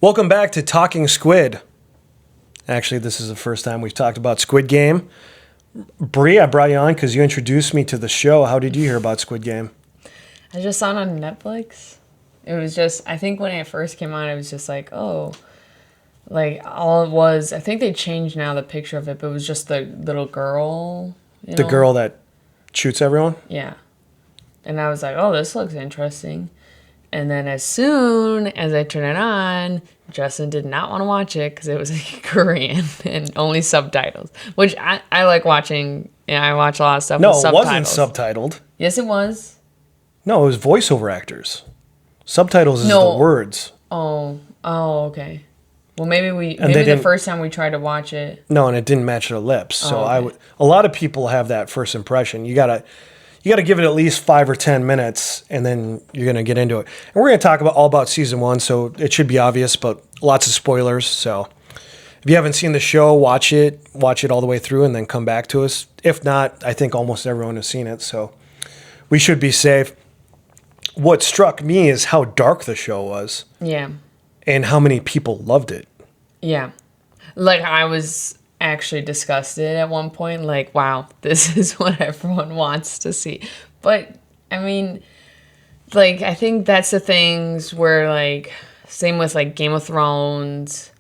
Welcome back to Talking Squid. Actually, this is the first time we've talked about Squid Game. Bree, I brought you on because you introduced me to the show. How did you hear about Squid Game? I just saw it on Netflix. It was just, I think when it first came on, it was just like, oh, like all it was, I think they changed now the picture of it, but it was just the little girl. The girl that shoots everyone? Yeah. And I was like, oh, this looks interesting. And then as soon as I turned it on, Justin did not want to watch it because it was Korean and only subtitles, which I like watching. Yeah, I watch a lot of stuff with subtitles. No, it wasn't subtitled. Yes, it was. No, it was voiceover actors. Subtitles is the words. Oh, okay. Well, maybe the first time we tried to watch it. No, and it didn't match their lips. So okay. A lot of people have that first impression. You gotta give it at least 5 or 10 minutes, and then you're gonna get into it. And we're gonna talk all about season 1, so it should be obvious, but lots of spoilers. So if you haven't seen the show, watch it all the way through, and then come back to us. If not, I think almost everyone has seen it, so we should be safe. What struck me is how dark the show was. Yeah. And how many people loved it. Yeah. Like, I was actually disgusted at one point. Like, wow, this is what everyone wants to see. But, I mean, like, I think that's the things where, like, same with, like, Game of Thrones,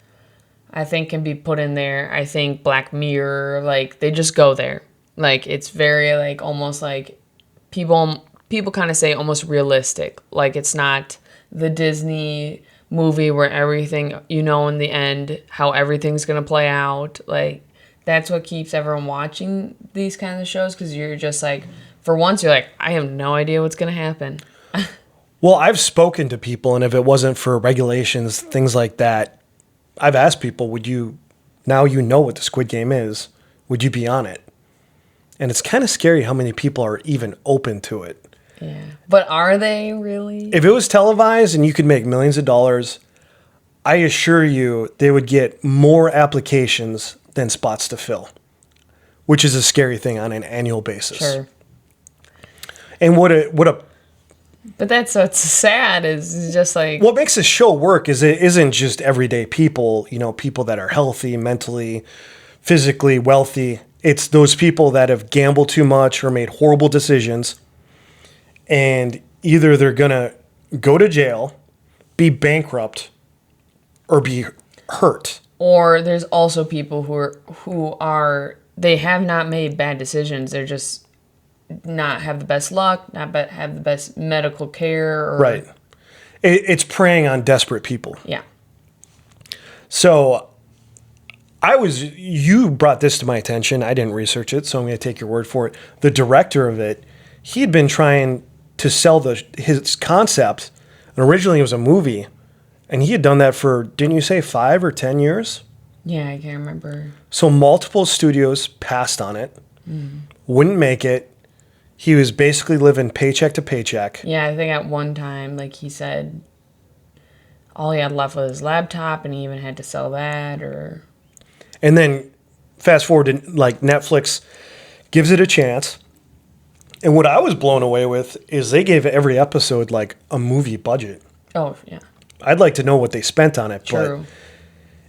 I think can be put in there. I think Black Mirror, like, they just go there. Like, it's very, like, almost like people kind of say almost realistic. Like, it's not the Disney movie where everything, in the end, how everything's going to play out. Like, that's what keeps everyone watching these kinds of shows, because you're just like, for once, you're like, I have no idea what's going to happen. Well, I've spoken to people, and if it wasn't for regulations, things like that, I've asked people, now you know what the Squid Game is, would you be on it? And it's kind of scary how many people are even open to it. Yeah. But are they really? If it was televised and you could make millions of dollars, I assure you they would get more applications than spots to fill, which is a scary thing on an annual basis. Sure. And But that's what's sad is just like... What makes the show work is it isn't just everyday people, people that are healthy, mentally, physically wealthy. It's those people that have gambled too much or made horrible decisions. And either they're going to go to jail, be bankrupt, or be hurt. Or there's also people who they have not made bad decisions. They're just not have the best luck, not have the best medical care. Right. It's preying on desperate people. Yeah. So you brought this to my attention. I didn't research it, so I'm going to take your word for it. The director of it, he had been trying to sell his concept, and originally it was a movie, and he had done that for, didn't you say 5 or 10 years? Yeah, I can't remember. So multiple studios passed on it, wouldn't make it. He was basically living paycheck to paycheck. Yeah, I think at one time, like he said, all he had left was his laptop, and he even had to sell that. And then fast forward to, like, Netflix gives it a chance. And what I was blown away with is they gave every episode like a movie budget. Oh, yeah. I'd like to know what they spent on it. True.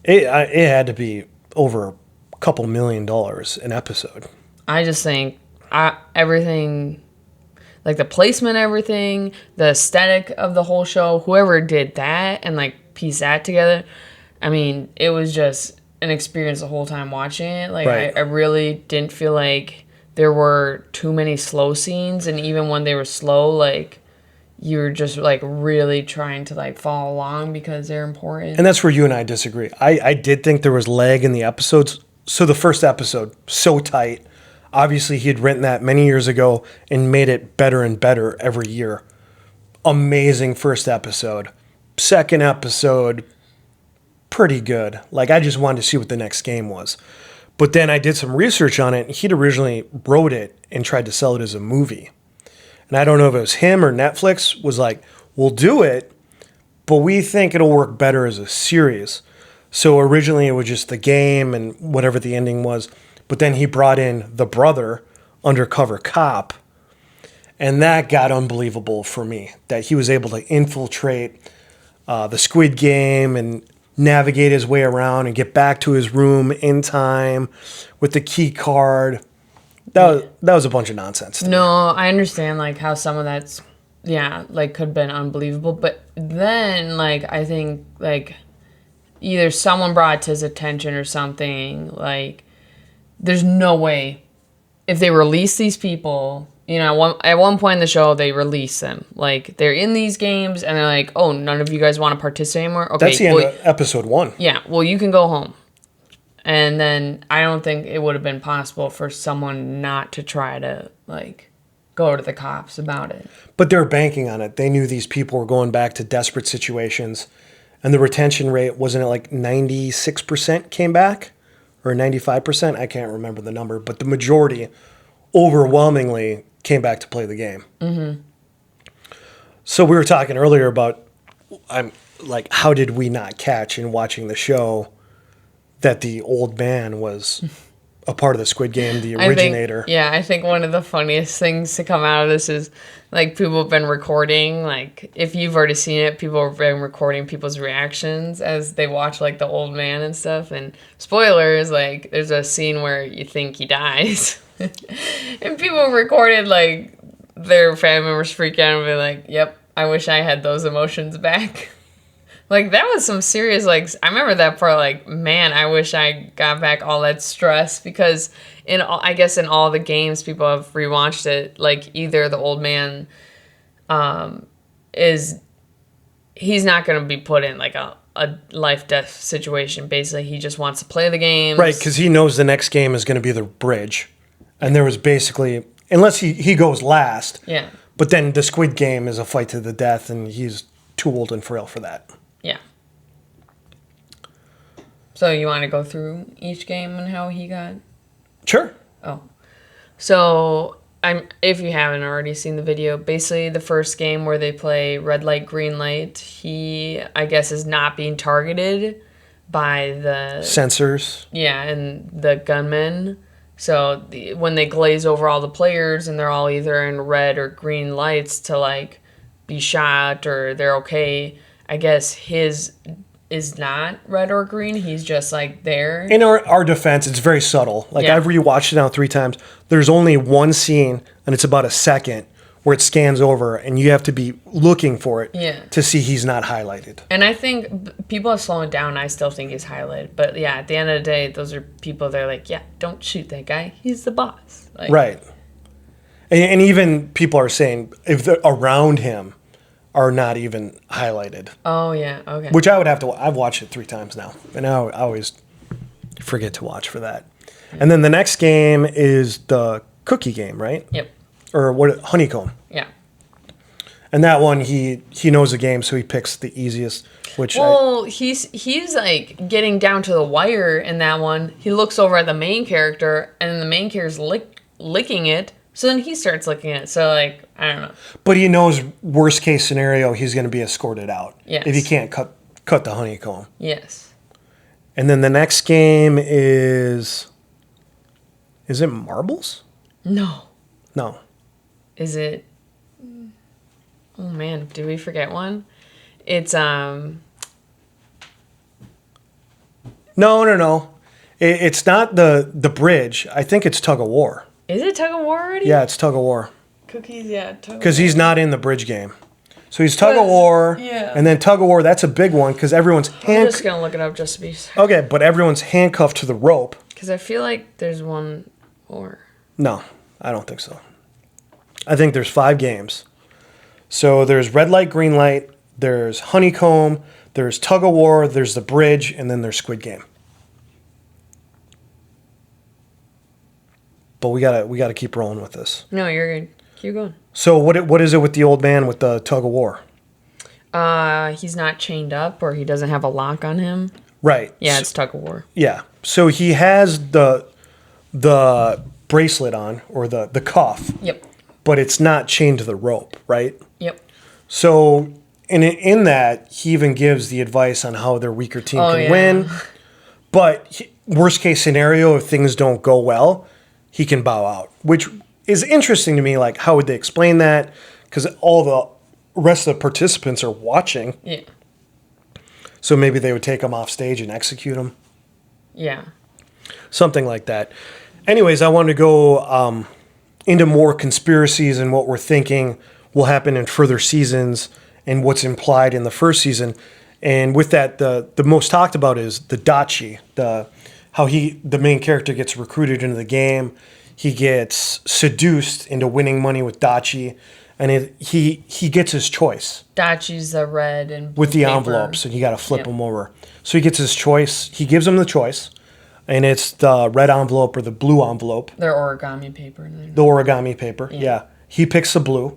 But it had to be over a couple $1 million an episode. I just think everything, like the placement, everything, the aesthetic of the whole show, whoever did that and like pieced that together, I mean, it was just an experience the whole time watching it. Like, right. I really didn't feel like there were too many slow scenes, and even when they were slow, like, you were just like really trying to like follow along because they're important. And that's where you and I disagree. I did think there was lag in the episodes. So the first episode, so tight. Obviously, he had written that many years ago and made it better and better every year. Amazing first episode. Second episode, pretty good. Like, I just wanted to see what the next game was. But then I did some research on it. He'd originally wrote it and tried to sell it as a movie. And I don't know if it was him or Netflix was like, we'll do it, but we think it'll work better as a series. So originally it was just the game and whatever the ending was. But then he brought in the brother, undercover cop. And that got unbelievable for me, that he was able to infiltrate the Squid Game and navigate his way around and get back to his room in time with the key card. That was a bunch of nonsense. No, I understand like how some of that's like could have been unbelievable, but then like I think like either someone brought it to his attention or something, like there's no way if they release these people, you know, at one point in the show they release them. Like they're in these games and they're like, "Oh, none of you guys want to participate anymore?" Okay. That's the end of episode 1. Yeah, well, you can go home. And then I don't think it would have been possible for someone not to try to, like, go to the cops about it. But they're banking on it. They knew these people were going back to desperate situations. And the retention rate, wasn't it like 96% came back? Or 95%? I can't remember the number. But the majority, overwhelmingly, came back to play the game. Mm-hmm. So we were talking earlier about, how did we not catch in watching the show that the old man was a part of the Squid Game, the originator. I think one of the funniest things to come out of this is, like, people have been recording, like, if you've already seen it, people have been recording people's reactions as they watch, like, the old man and stuff. And spoilers, like, there's a scene where you think he dies. And people recorded, like, their family members freak out and be like, yep, I wish I had those emotions back. Like, that was some serious, like, I remember that part, like, man, I wish I got back all that stress, because I guess in all the games, people have rewatched it, like, either the old man he's not going to be put in, like, a life-death situation, basically. He just wants to play the games. Right, because he knows the next game is going to be the bridge. And there was basically, unless he goes last. Yeah. But then the Squid Game is a fight to the death, and he's too old and frail for that. Yeah. So you want to go through each game and how he got? Sure. Oh. So if you haven't already seen the video, basically the first game where they play red light, green light, he, I guess, is not being targeted by the sensors. Yeah, and the gunmen. So when they glaze over all the players and they're all either in red or green lights to, like, be shot or they're okay, I guess his is not red or green. He's just, like, there. In our defense, it's very subtle. Like, I've rewatched it now 3 times. There's only one scene, and it's about a second, where it scans over, and you have to be looking for it to see he's not highlighted. And I think people have slowed down. I still think he's highlighted. But, yeah, at the end of the day, those are people that are like, yeah, don't shoot that guy. He's the boss. Like, right. And even people are saying if they're around him are not even highlighted. Oh, yeah, okay. Which I would have to, I've watched it 3 times now. And I always forget to watch for that. And then the next game is the cookie game, right? Yep. Or what? Honeycomb. Yeah. And that one, he knows the game, so he picks the easiest. Which he's like getting down to the wire in that one. He looks over at the main character, and then the main character's licking it. So then he starts licking it. So, like, I don't know. But he knows worst case scenario, he's going to be escorted out. Yes. If he can't cut the honeycomb. Yes. And then the next game is it marbles? No. No. Is it? Oh man, did we forget one? It's No. It's not the bridge. I think it's tug of war. Is it tug of war already? Yeah, it's tug of war. Cookies, yeah. Because he's not in the bridge game. So he's tug of war. Yeah. And then tug of war, that's a big one because everyone's I'm just gonna look it up just to be sure. Okay, but everyone's handcuffed to the rope. Because I feel like there's one more. No, I don't think so. I think there's 5 games. So there's red light, green light, there's honeycomb, there's tug of war, there's the bridge, and then there's Squid Game. But we gotta keep rolling with this. No, you're good. Keep going. So what is it with the old man with the tug of war? He's not chained up, or he doesn't have a lock on him. Right. Yeah, it's tug of war. Yeah. So he has the bracelet on, or the cuff. Yep. But it's not chained to the rope, right? Yep. So in that, he even gives the advice on how their weaker team can win. But worst case scenario, if things don't go well, he can bow out, which is interesting to me. Like, how would they explain that? Because all the rest of the participants are watching. Yeah. So maybe they would take him off stage and execute him. Yeah. Something like that. Anyways, I wanted to go into more conspiracies and what we're thinking will happen in further seasons and what's implied in the first season. And with that, the most talked about is the dachi, how the main character gets recruited into the game. He gets seduced into winning money with dachi, and he gets his choice. Dachi's the red and blue with the paper. envelopes, and you got to flip them over. So he gets his choice. He gives him the choice, and it's the red envelope or the blue envelope. They're origami paper. The origami paper, yeah. He picks the blue,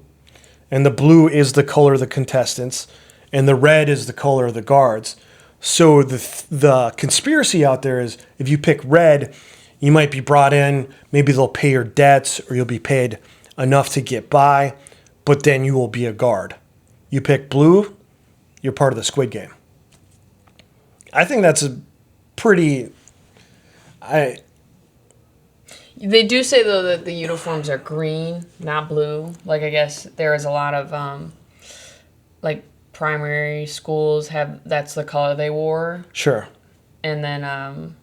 and the blue is the color of the contestants, and the red is the color of the guards. So the conspiracy out there is if you pick red, you might be brought in, maybe they'll pay your debts, or you'll be paid enough to get by, but then you will be a guard. You pick blue, you're part of the Squid Game. I think that's a pretty... They do say, though, that the uniforms are green, not blue. Like, I guess there is a lot of, like, primary schools that's the color they wore. Sure. And then,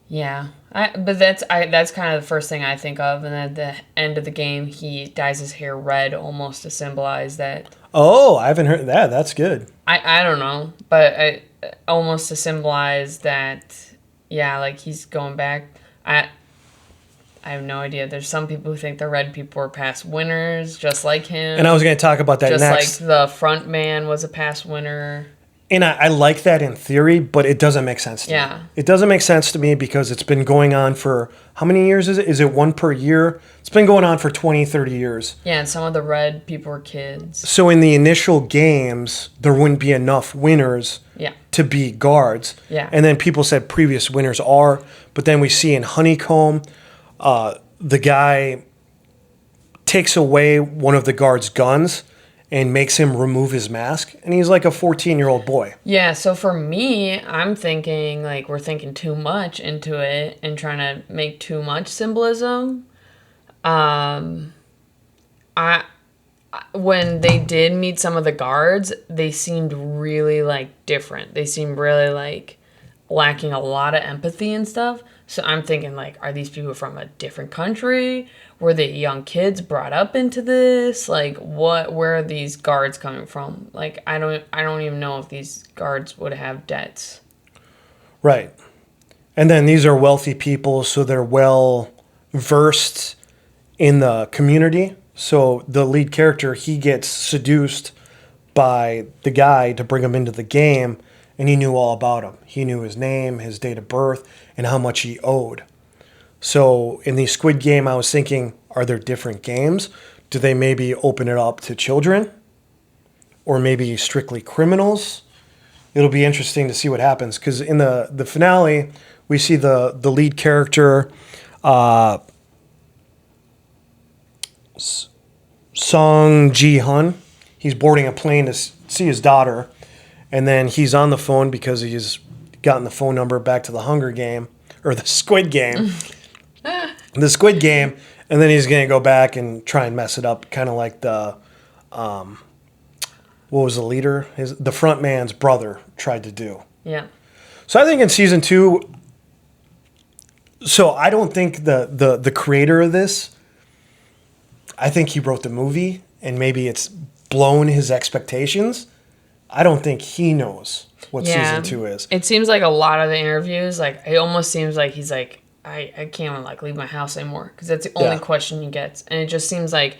yeah. But that's kind of the first thing I think of. And then at the end of the game, he dyes his hair red almost to symbolize that. Oh, I haven't heard that. That's good. I don't know. But almost to symbolize that, yeah, like he's going back. I have no idea. There's some people who think the red people were past winners, just like him. And I was going to talk about that just next. Just like the front man was a past winner. And I like that in theory, but it doesn't make sense to me. It doesn't make sense to me because it's been going on for, how many years is it? Is it one per year? It's been going on for 20, 30 years. Yeah, and some of the red people were kids. So in the initial games, there wouldn't be enough winners to be guards. Yeah. And then people said previous winners are, but then we see in Honeycomb, the guy takes away one of the guards' guns and makes him remove his mask, and he's like a 14-year-old boy. Yeah, so for me, I'm thinking, like, we're thinking too much into it and trying to make too much symbolism. When they did meet some of the guards, they seemed really, like, different. They seemed really, like, lacking a lot of empathy and stuff. So I'm thinking, like, are these people from a different country? Were they young kids brought up into this? Like, where are these guards coming from? Like, I don't even know if these guards would have debts. Right. And then these are wealthy people, so they're well versed in the community. So the lead character, he gets seduced by the guy to bring him into the game, and he knew all about him. He knew his name, his date of birth, and how much he owed. So in the Squid Game, I was thinking, are there different games? Do they maybe open it up to children? Or maybe strictly criminals? It'll be interesting to see what happens. Because in the finale, we see the lead character, Song Ji-hun. He's boarding a plane to see his daughter. And then he's on the phone because he's gotten the phone number back to the Hunger Game, or the Squid Game. The Squid Game, and then he's going to go back and try and mess it up, kind of like the, what was the leader? The front man's brother tried to do. Yeah. So I think in season 2, so I don't think the creator of this, I think he wrote the movie, and maybe it's blown his expectations. I don't think he knows what season 2 is. It seems like a lot of the interviews, like, it almost seems like he's like, I can't, like, leave my house anymore, because that's the only question he gets. And it just seems like,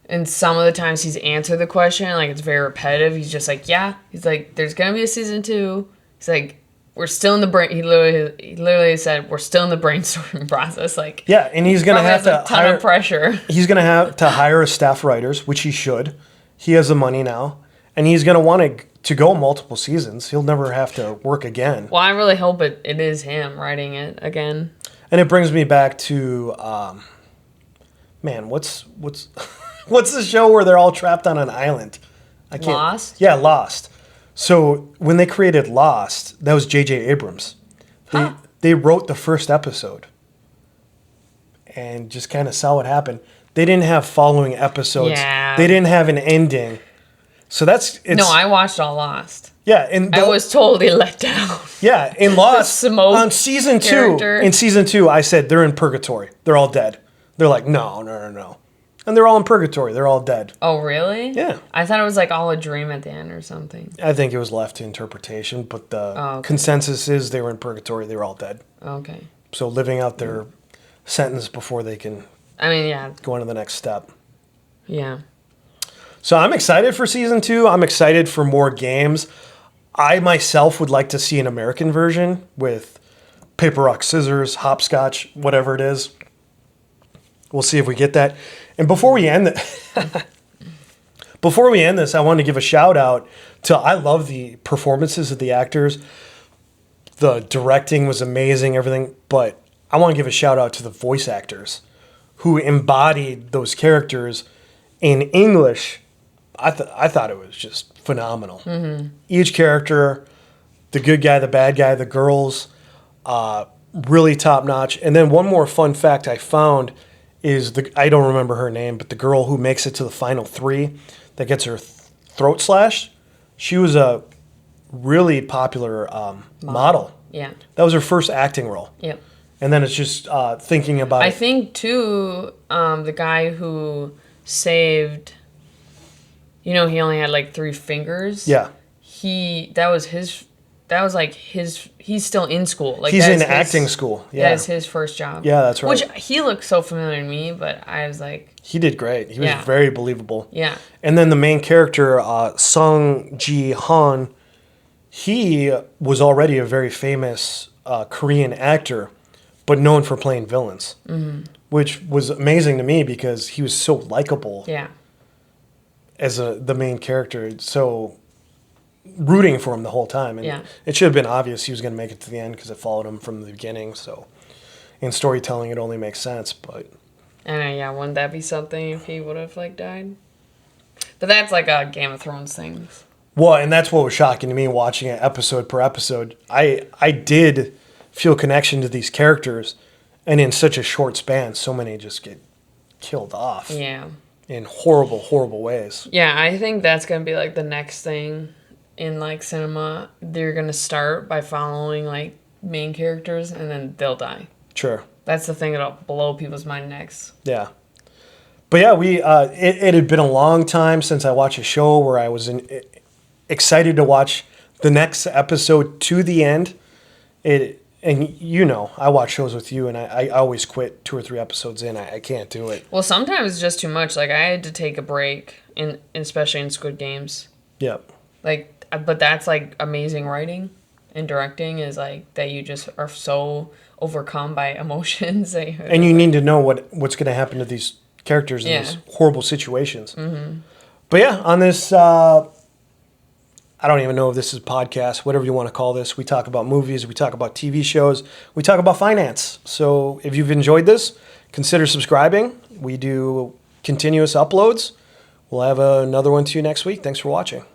and some of the times he's answered the question, like, it's very repetitive. He's just like, yeah. He's like, there's going to be a season 2. He's like, we're still in the brain. He literally said, we're still in the brainstorming process. Like, yeah, and he's going to have to a ton of pressure. He's going to have to hire a staff writers, which he should. He has the money now, and he's going to want to go multiple seasons. He'll never have to work again. Well, I really hope it is him writing it again. And it brings me back to, man, what's the show where they're all trapped on an island? I can't. Lost? Yeah, Lost. So when they created Lost, that was J.J. Abrams. They wrote the first episode and just kind of saw what happened. They didn't have following episodes. Yeah. They didn't have an ending. So it's No, I watched all Lost. yeah, and I was totally let down. yeah, in Lost smoke on season 2. character. In season 2, I said they're in purgatory. They're all dead. They're like, no. And they're all in purgatory. They're all dead. Oh, really? Yeah. I thought it was like all a dream at the end or something. I think it was left to interpretation, but the okay. consensus is they were in purgatory. They were all dead. Okay. So living out their sentence before they can I mean, yeah. go on to the next step. Yeah. So I'm excited for season 2. I'm excited for more games. I myself would like to see an American version with paper, rock, scissors, hopscotch, whatever it is. We'll see if we get that. And before we end this, I wanted to give a shout out to, I love the performances of the actors. The directing was amazing, everything. But I want to give a shout out to the voice actors who embodied those characters in English. I thought it was just phenomenal. Mm-hmm. Each character, the good guy, the bad guy, the girls, really top notch. And then one more fun fact I found is I don't remember her name, but the girl who makes it to the final 3 that gets her throat slashed, she was a really popular model. Yeah. That was her first acting role. Yep. And then it's just thinking about I think, too, the guy who saved, he only had like 3 fingers. Yeah. That was like he's still in school. Like he's in acting school. Yeah. That's his first job. Yeah, that's right. Which he looked so familiar to me, but I was like... He did great. He was very believable. Yeah. And then the main character, Sung Ji Han, he was already a very famous Korean actor, but known for playing villains, which was amazing to me because he was so likable as the main character. So rooting for him the whole time. And it should have been obvious he was going to make it to the end because it followed him from the beginning. So in storytelling, it only makes sense. But and wouldn't that be something if he would have like died? But that's like a Game of Thrones thing. Well, and that's what was shocking to me watching it episode per episode. I did feel connection to these characters, and in such a short span, so many just get killed off. Yeah. In horrible, horrible ways. Yeah, I think that's going to be like the next thing in like cinema. They're going to start by following like main characters, and then they'll die. Sure. That's the thing that'll blow people's mind next. Yeah. But yeah, it had been a long time since I watched a show where I was excited to watch the next episode to the end. And I watch shows with you, and I always quit 2 or 3 episodes in. I can't do it. Well, sometimes it's just too much. Like, I had to take a break, especially in Squid Games. Yep. Like, but that's, like, amazing writing and directing is, like, that you just are so overcome by emotions. And you need to know what's going to happen to these characters in these horrible situations. Mm-hmm. But yeah, on this... I don't even know if this is a podcast, whatever you want to call this. We talk about movies, we talk about TV shows, we talk about finance. So if you've enjoyed this, consider subscribing. We do continuous uploads. We'll have another one to you next week. Thanks for watching.